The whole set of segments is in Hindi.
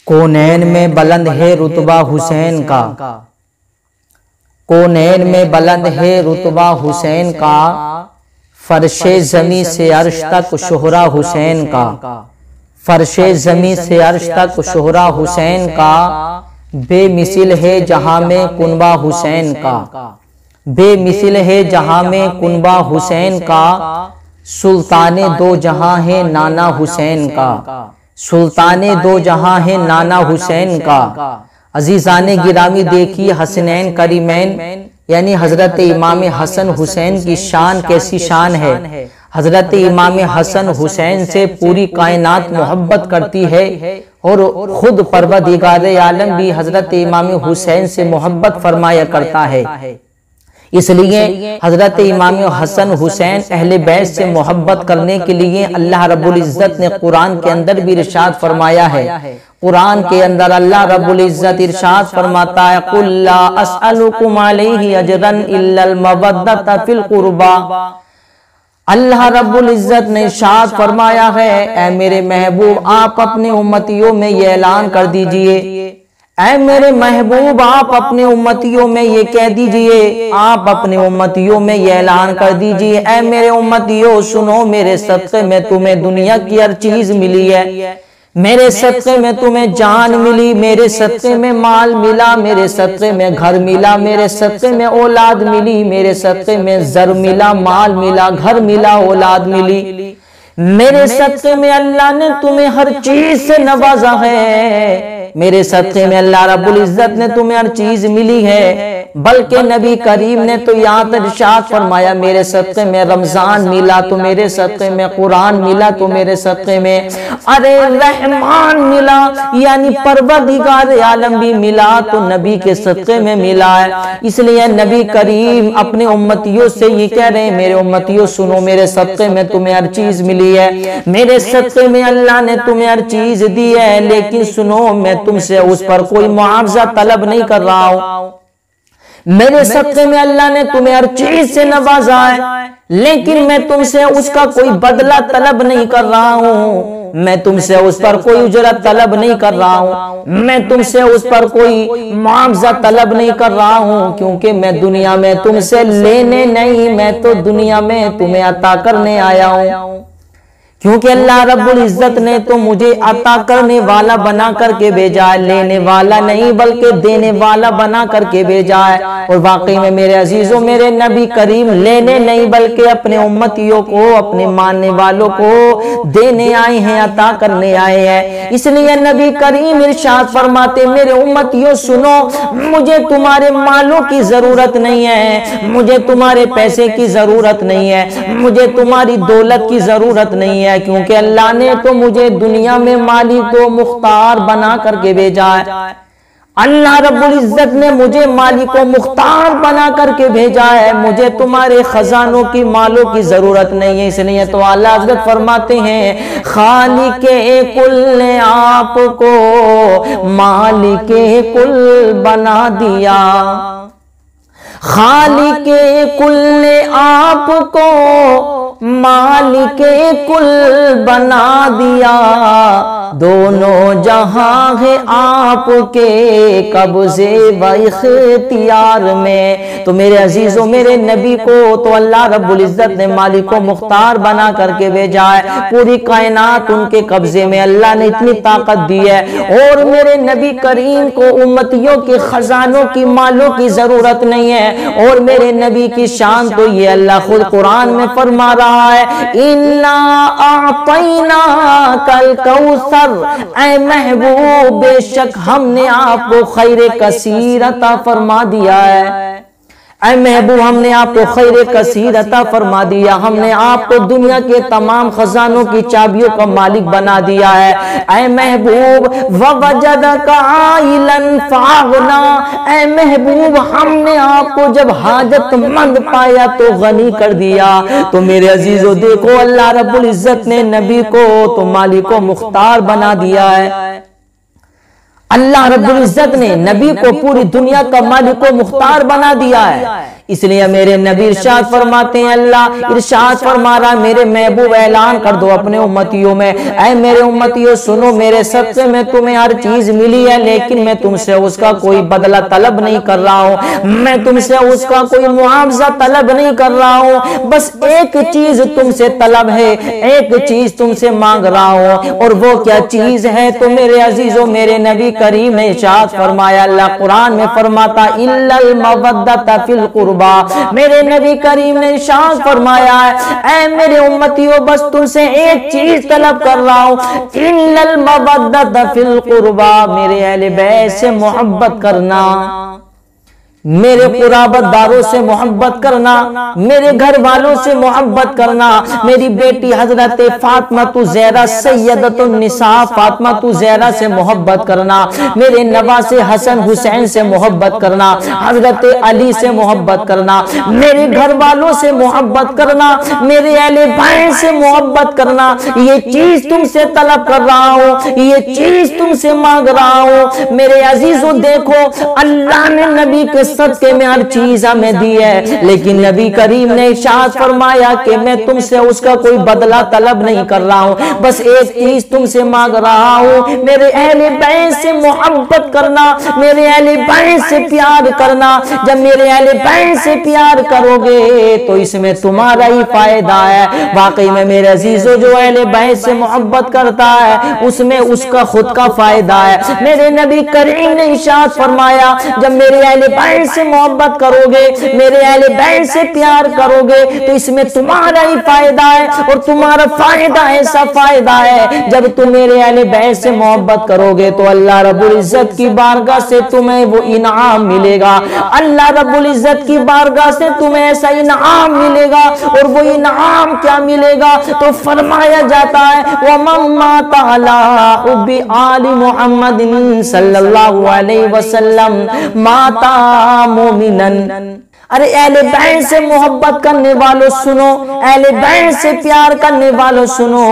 कोनैन में बुलंद है रुतबा हुसैन का, कोनैन में बुलंद है रुतबा हुसैन का, फर्शे ज़मी से अर्श तक शोहरा हुसैन का, फर्शे ज़मी से अर्श तक शोहरा हुसैन का, बेमिसिल है जहां में कुनबा हुसैन का, बेमिसिल है जहां में कुनबा हुसैन का, सुल्ताने दो जहां है नाना हुसैन का, सुल्ताने दो जहां है नाना हुसैन का। अजीजाने गिरामी देखिए हसनैन करीमैन यानी हजरत इमाम हसन हुसैन की शान कैसी शान है। हजरत इमाम हसन हुसैन से पूरी कायनात मोहब्बत करती है और खुद परवरदिगार आलम भी हजरत इमाम हुसैन से मोहब्बत फरमाया करता है। इसलिए हजरत इमाम हसन हुसैन अहले बैत से मोहब्बत करने के लिए अल्लाह रब्बुल इज्जत ने कुरान के अंदर भी इरशाद फरमाया है। कुरान के अंदर अल्लाह रब्बुल इज्जत इरशाद फरमाता है, कुल ला अस्अलुकुम अलैहि अजरन इल्लल मवद्दत फिल कुर्बा। अल्लाह रब्बुल इज्जत ने इरशाद फरमाया है, ऐ मेरे महबूब आप अपने उम्मतियों में ये ऐलान कर दीजिए, ऐ मेरे महबूब आप अपने उम्मतियों में ये कह दीजिए, आप अपने उम्मतियों में ये ऐलान कर दीजिए, ऐ मेरे उम्मतियों सुनो, मेरे सदक़े में तुम्हें दुनिया की हर चीज मिली है, मेरे सदक़े में तुम्हें जान मिली, मेरे सदक़े में माल मिला, मेरे सदक़े में घर मिला, मेरे सदक़े में औलाद मिली, मेरे सदक़े में ज़र मिला, माल मिला, घर मिला, औलाद मिली। मेरे सदक़े में अल्लाह ने तुम्हें हर चीज से नवाजा है, मेरे सदक़े में अल्लाह रब्बुल इज्जत ने तुम्हें हर चीज मिली है। बल्कि नबी करीम ने तो यहाँ तक इरशाद फरमाया, मेरे सदक़े में रमजान मिला तो मेरे सदक़े में कुरान मिला तो मेरे सदक़े में अरे रहमान मिला, यानी परवरदिगार आलम भी मिला तो नबी के सदक़े में मिला है। इसलिए नबी करीम अपने उम्मतियों से ये कह रहे हैं, मेरे उम्मतियों सुनो, मेरे सदक़े में तुम्हें हर चीज मिली है, मेरे सदक़े में अल्लाह ने तुम्हें हर चीज दी है, लेकिन सुनो मैं तुमसे उस पर कोई मुआवजा तलब नहीं कर रहा हूं। मेरे सदक़े में अल्लाह ने तुम्हें हर चीज से नवाजा है, लेकिन मैं तुमसे उसका कोई बदला तलब नहीं कर रहा हूं, मैं तुमसे उस पर कोई उजरत तलब नहीं कर रहा हूं, मैं तुमसे उस पर कोई मुआवजा तलब नहीं कर रहा हूं, क्योंकि मैं दुनिया में तुमसे लेने नहीं, मैं तो दुनिया में तुम्हें अता करने आया हूं। क्योंकि अल्लाह रब्बुल इज्जत ने तो मुझे अता करने वाला बना करके भेजा है, लेने वाला नहीं बल्कि देने वाला बना करके भेजा है। और वाकई में मेरे अजीजों, मेरे नबी करीम लेने नहीं बल्कि अपने उम्मतियों को, अपने मानने वालों को देने आए हैं, अता करने आए हैं। इसलिए नबी करीम इरशाद फरमाते, मेरे उम्मतियों सुनो, मुझे तुम्हारे मालों की जरूरत नहीं है, मुझे तुम्हारे पैसे की जरूरत नहीं है, मुझे तुम्हारी दौलत की जरूरत नहीं है, क्योंकि अल्लाह ने तो मुझे दुनिया में मालिक व मुख्तार बना करके भेजा है। अल्लाह रब्बुल इज्जत ने मुझे मालिक व मुख्तार बना करके भेजा है, मुझे तुम्हारे खजानों की, मालों की जरूरत नहीं है। इसलिए तो आला हज़रत फरमाते हैं, खालिके कुल ने आपको मालिके कुल बना दिया, खालिके कुल ने आपको मालिके कुल बना दिया, दोनों जहां है आपके कब्जे व इख्तियार में। तो मेरे अजीजों, मेरे नबी को तो अल्लाह रब्बुल इज्जत ने मालिको मुख्तार बना करके भेजा है, पूरी कायनात उनके कब्जे में अल्लाह ने इतनी ताकत दी है। और मेरे नबी करीम को उम्मतियों के खजानों की, मालों की जरूरत नहीं है। और मेरे नबी की शान तो ये अल्लाह खुद कुरान में फरमा रहा है, इन्ना आतैना कल कौसर, ऐ महबूब बेशक हमने आपको खैर कसीर अता फरमा दिया है, ऐ महबूब हमने आपको खैर कसीर अता फरमा दिया, हमने आपको दुनिया के तमाम खजानों की चाबियों का मालिक बना दिया है। ऐ महबूब ववजदका आइलन फागना, ऐ महबूब हमने आपको जब हाजतमंद पाया तो गनी कर दिया। तो मेरे अजीजों देखो, अल्लाह रब्बुल इज्जत ने नबी को तो मालिक व मुख्तार बना दिया है। अल्लाह रब्बुल इज्जत ने नबी को पूरी दुनिया का मालिक व मुख्तार बना दिया है। इसलिए मेरे नबी इरशाद फरमाते हैं, अल्लाह इरशाद फरमा रहा, मेरे महबूब ऐलान कर दो अपने उम्मतियों में, ऐ मेरे उम्मतियों सुनो, मेरे सदक़े में तुम्हें हर चीज मिली है, लेकिन मैं तुमसे उसका कोई बदला तलब नहीं कर रहा हूं, मैं तुमसे उसका कोई मुआवजा तलब नहीं कर रहा हूं, बस एक चीज तुमसे तलब है, एक चीज तुमसे मांग रहा हूं, और वो क्या चीज है? तो मेरे अजीजों, मेरे नबी करीम ने इरशाद फरमाया, अल्लाह कुरान में फरमाता, इल्लल मवद्दत फिल कुर्बा, मेरे नबी करीम ने इरशाद फरमाया है, ऐ मेरे उम्मतियों बस तुमसे एक चीज तलब कर रहा हूं, इल्लल मवद्दत फिल कुर्बा, मेरे अहले बैत से मोहब्बत करना, मेरे कुराबतदारों से मोहब्बत करना, मेरे घर वालों से मोहब्बत करना, मेरी बेटी हजरत फातिमा तु ज़हरा सैयदतुन निसा फातिमा तु ज़हरा से मोहब्बत करना, मेरे नवासे हसन हुसैन से मोहब्बत करना, हजरत अली से मोहब्बत करना, मेरे घर वालों से मोहब्बत करना, मेरे अहले बैत से मोहब्बत करना, ये चीज तुमसे तलब कर रहा हूँ, ये चीज तुमसे मांग रहा हूँ। मेरे अजीजों देखो, अल्लाह ने नबी के सदके में हर चीज हमें दी है, लेकिन नबी करीम ने इरशाद फरमाया कि मैं तुमसे उसका कोई बदला तलब नहीं कर रहा हूं, बस एक चीज तुमसे मांग रहा हूं, मेरे अहले बैत से मोहब्बत करना, मेरे अहले बैत से प्यार करना। जब मेरे अहले बैत से प्यार करोगे तो इसमें तुम्हारा ही फायदा है। वाकई में मेरे अजीजों, जो अहले बैत से मोहब्बत करता है उसमें उसका खुद का फायदा है। मेरे नबी करीम ने इरशाद फरमाया, जब मेरे अहले बैत से मोहब्बत करोगे, मेरे अहले बैत से प्यार करोगे, तो इसमें तुम्हारा ही फायदा है, और तुम्हारा फायदा ऐसा फायदा है, जब तुम मेरे अहले बैत से मोहब्बत करोगे तो अल्लाह रब्बुल इज्जत की बारगाह से तुम्हें वो इनाम मिलेगा, अल्लाह रब्बुल इज्जत की बारगाह से तुम्हें ऐसा इनाम मिलेगा। और वो इनाम क्या मिलेगा? तो फरमाया जाता है, वमम्मा ताला उब्बी आली मुहम्मदिन सल्लल्लाहु अलैहि वसल्लम माता मोमिनन। अरे अहले बैत से मोहब्बत करने वालों सुनो, अहले बैत से प्यार करने वालों सुनो,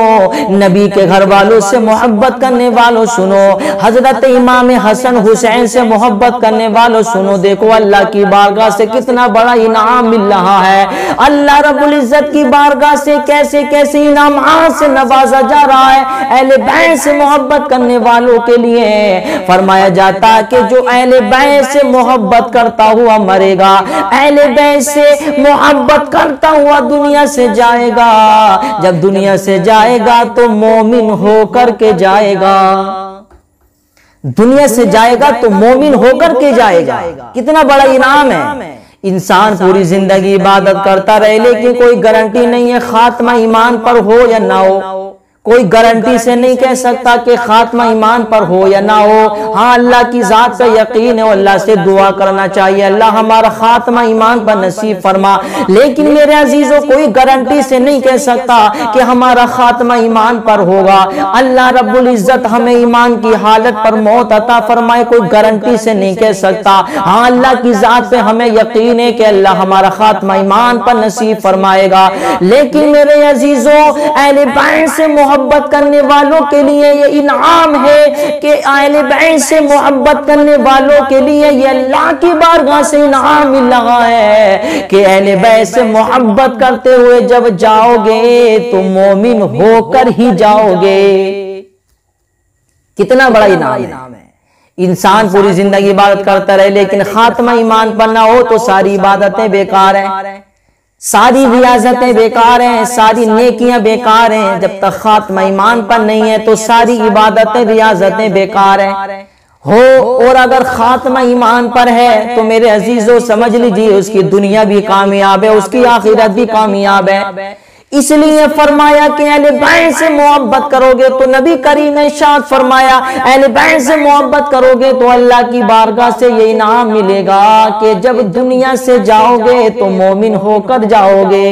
नबी के घर वालों से मोहब्बत करने वालों सुनो, हजरत इमाम हसन हुसैन से मोहब्बत करने वालों सुनो। देखो अल्लाह की बारगाह से कितना बड़ा इनाम मिल रहा है। अल्लाह रब्बुल इज्जत की बारगाह से कैसे कैसे इनाम से नवाजा जा रहा है अहले बैत से मोहब्बत करने वालों के लिए। फरमाया जाता कि जो अहले बैत से मोहब्बत करता हुआ मरेगा, अहले बैत से मोहब्बत करता हुआ दुनिया से जाएगा, जब दुनिया से जाएगा तो मोमिन होकर के जाएगा, दुनिया से जाएगा तो मोमिन होकर के जाएगा। कितना बड़ा इनाम है। इंसान पूरी जिंदगी इबादत करता रहे, लेकिन कोई गारंटी नहीं है खात्मा ईमान पर हो या ना हो। कोई गारंटी से नहीं कह सकता कि खात्मा ईमान पर हो या ना हो। हाँ, अल्लाह की जात का यकीन है, अल्लाह से दुआ करना चाहिए, अल्लाह हमारा खात्मा ईमान पर नसीब फरमा। लेकिन मेरे अजीजों, कोई गारंटी से नहीं कह सकता कि हमारा खात्मा ईमान पर होगा। अल्लाह रब्बुल इज्जत हमें ईमान की हालत पर मौत अता फरमाए, कोई गारंटी से नहीं कह सकता। हाँ, अल्लाह की जात पे हमें यकीन है कि अल्लाह हमारा खात्मा ईमान पर नसीब फरमाएगा। लेकिन मेरे अजीजों, अहले बैत से मोहब्बत करने वालों के लिए ये इनाम है कि अहले बैत से मोहब्बत करने वालों के लिए ये अल्लाह की बारगाह से इनाम मिल रहा है कि अहले बैत से मोहब्बत करते हुए जब जाओगे तो मोमिन होकर ही जाओगे। कितना बड़ा इनाम है। इंसान पूरी जिंदगी इबादत करता रहे, लेकिन खात्मा ईमान पर ना हो तो सारी इबादतें बेकार हैं, सारी रियाजतें बेकार हैं, सारी नेकियां बेकार हैं। जब तक खात्मा ईमान पर नहीं है तो सारी इबादतें रियाजतें बेकार हैं हो। और अगर खात्मा ईमान पर है तो मेरे अजीजों समझ लीजिए उसकी दुनिया भी कामयाब है, उसकी आखिरत भी कामयाब है। इसलिए फरमाया कि अहले बैत से मोहब्बत करोगे तो नबी करीम ने इरशाद फरमाया, अहले बैत से मोहब्बत करोगे तो अल्लाह की बारगाह से ये इनाम मिलेगा कि जब दुनिया से जाओगे तो मोमिन होकर जाओगे।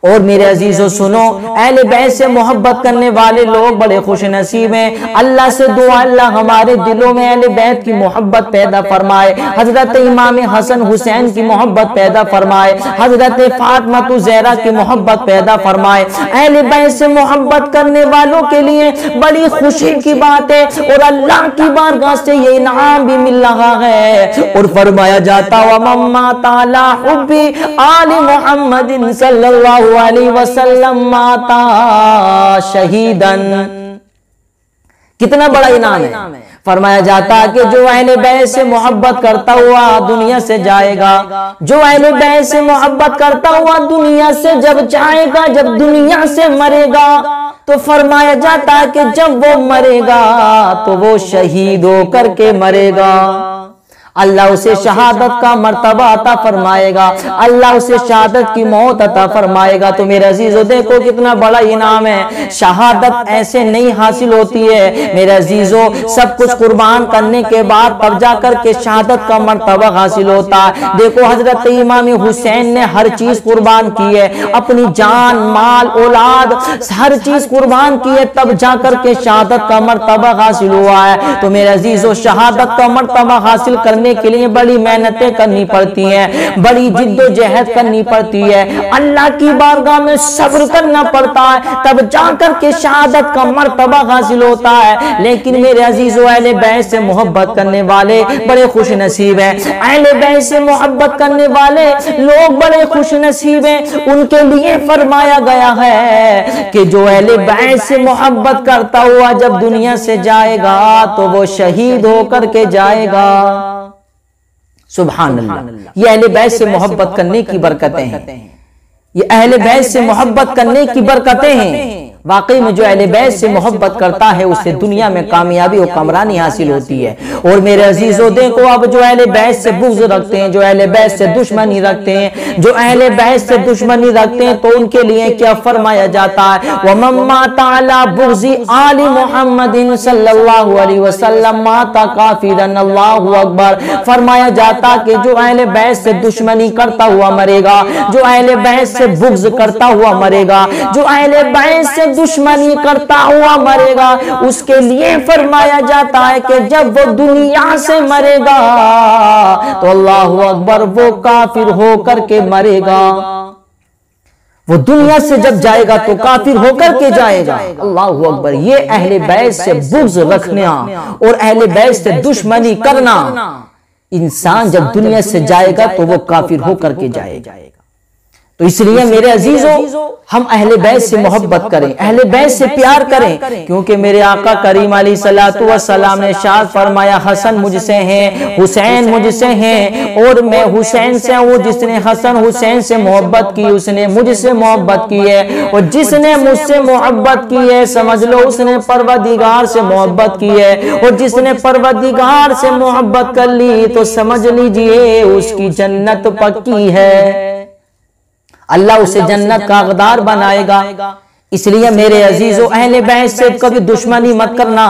और मेरे अजीजों सुनो, अहले बैत से मोहब्बत करने वाले लोग बड़े खुश नसीब हैं। अल्लाह से दुआ, अल्लाह हमारे दिलों में अहले बैत की मोहब्बत पैदा फरमाए। हजरत इमाम हसन हुसैन की मोहब्बत पैदा फरमाए, हजरत फातिमा ज़हरा की मोहब्बत पैदा फरमाए। अहले बैत से मोहब्बत करने वालों के लिए बड़ी खुशी की बात है और अल्लाह की बारगाह से ये इनाम भी मिल रहा है। और फरमाया जाता व मम्मा ताला हुब्बी आले मोहम्मदिन सल्लल्लाहु अलैहि वसल्लम माता शहीदन। कितना बड़ा इनाम है। फरमाया जाता कि जो अहले बैत से मोहब्बत करता हुआ दुनिया से जाएगा, जो अहले बैत से मोहब्बत करता हुआ दुनिया से जब जाएगा, जब दुनिया से मरेगा, तो फरमाया जाता कि जब वो मरेगा तो वो शहीद होकर के मरेगा। अल्लाह उसे शहादत का मर्तबा अता फरमाएगा, अल्लाह उसे शहादत की मौत अता फरमाएगा। तो मेरे अजीजों देखो कितना बड़ा इनाम है। शहादत ऐसे नहीं हासिल होती है मेरे अजीजों, सब कुछ कुर्बान करने के बाद तब जाकर के शहादत का मर्तबा हासिल होता है। देखो हजरत इमाम हुसैन ने हर चीज कुर्बान की है, अपनी जान माल औलाद हर चीज कुर्बान की है, तब जाकर के शहादत का मर्तबा हासिल हुआ है। तो मेरे अजीजों शहादत का मर्तबा हासिल करने के लिए बड़ी मेहनतें करनी पड़ती हैं, बड़ी जिद्दोजहद करनी पड़ती है, अल्लाह की बारगाह में सब्र करना पड़ता है, तब जाकर के शहादत का मर्तबा हासिल होता है। लेकिन मेरे अजीजों अहले बैत से मोहब्बत करने वाले बड़े खुश नसीब हैं। अहले बैत से मोहब्बत करने वाले लोग बड़े खुश नसीब हैं। उनके लिए फरमाया गया है कि जो अहले बैत से मोहब्बत करता हुआ जब दुनिया से जाएगा तो वो शहीद होकर के जाएगा। सुभान अल्लाह। ये अहले बैत से मोहब्बत करने की बरकतें हैं, ये अहले बैत से मोहब्बत करने की बरकतें हैं। वाकई में जो अहले बैत से मोहब्बत करता है उससे दुनिया में कामयाबी और कमरानी हासिल होती है। और मेरे अजीजों देखो, अब जो अहले बैत से बुग़्ज़ रखते हैं, जो अहले बैत से दुश्मनी रखते हैं, जो अहले बैत से दुश्मनी रखते हैं, तो उनके लिए क्या फरमाया जाता है, व मम्मा ताला बुग़्ज़ी आली मुहम्मदिन सल्लल्लाहु अलैहि वसल्लम माता काफिरन अल्लाहु अकबर। फरमाया जाता कि जो अहले बैत से दुश्मनी करता हुआ मरेगा, जो अहले बैत से बुग़्ज़ करता हुआ मरेगा, जो अहले बैत से दुश्मनी करता हुआ मरेगा, उसके लिए फरमाया जाता है कि जब वो दुनिया से मरेगा तो अल्लाहु अकबर वो काफिर होकर के मरेगा। वो दुनिया से जब जाएगा तो काफिर होकर के जाएगा। अल्लाहु अकबर। ये अहले बैत से बुग़्ज़ रखना और अहले बैत से दुश्मनी करना, इंसान जब दुनिया से जाएगा तो वो काफिर होकर के जाएगा। तो इसलिए मेरे अजीजों हम अहले बैत से मोहब्बत करें, अहले बैत से प्यार करें, क्योंकि मेरे आका करीम अलैहिस्सलातु वस्सलाम ने इरशाद फरमाया हसन मुझसे हैं, हुसैन मुझसे हैं और मैं हुसैन से हूँ। जिसने हसन हुसैन से मोहब्बत की उसने मुझसे मोहब्बत की है, और जिसने मुझसे मोहब्बत की है समझ लो उसने परवरदिगार से मोहब्बत की है, और जिसने परवरदिगार से मोहब्बत कर ली तो समझ लीजिए उसकी जन्नत पक्की है। अल्लाह उसे जन्नत का हकदार बनाएगा। इसलिए मेरे अजीजों अहले बैत से कभी दुश्मनी मत करना,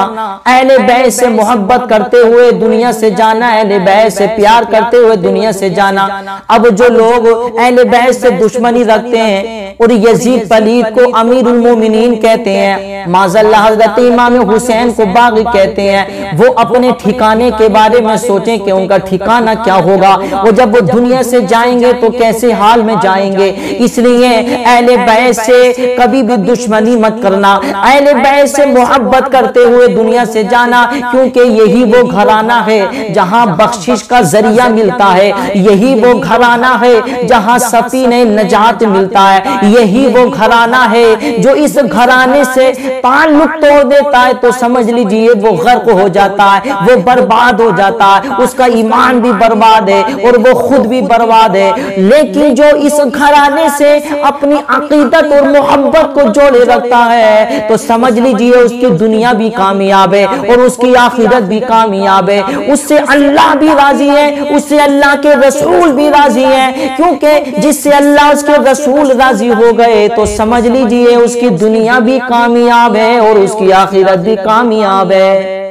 अहले बैत से मोहब्बत करते हुए दुनिया से जाना, अहले बैत से प्यार करते हुए दुनिया से जाना। अब जो लोग अहले बैत से दुश्मनी रखते हैं और यजीद पलीद को अमीरुल मोमिनीन कहते हैं, माज़अल्लाह हज़रत इमाम हुसैन को बागी कहते हैं, वो अपने ठिकाने के बारे में सोचें कि उनका ठिकाना क्या होगा, वो जब वो दुनिया से जाएंगे तो कैसे हाल में जाएंगे। इसलिए अहले बैत से कभी भी दुश्मनी मत करना, अहले बैत से मोहब्बत करते हुए दुनिया से जाना, क्योंकि यही वो घराना है जहां बख्शिश का जरिया मिलता है, यही वो घराना है जहां सफीने नजात मिलता है, यही वो घराना है जो इस घराने से ताल्लुक तोड़ देता है तो समझ लीजिए वो गर्क हो जाता है, वो बर्बाद हो जाता है, उसका ईमान भी बर्बाद है और वो खुद भी बर्बाद है। लेकिन जो इस घराने से अपनी अकीदत और मोहब्बत को जोड़े रखता है तो समझ लीजिए उसकी दुनिया भी कामयाब है और उसकी आखिरत भी कामयाब है, उससे अल्लाह भी राजी है, उससे अल्लाह के रसूल भी राजी है, क्योंकि जिससे अल्लाह उसके रसूल राजी हो गए तो समझ लीजिए उसकी दुनिया भी कामयाब है और उसकी आखिरत भी कामयाब है।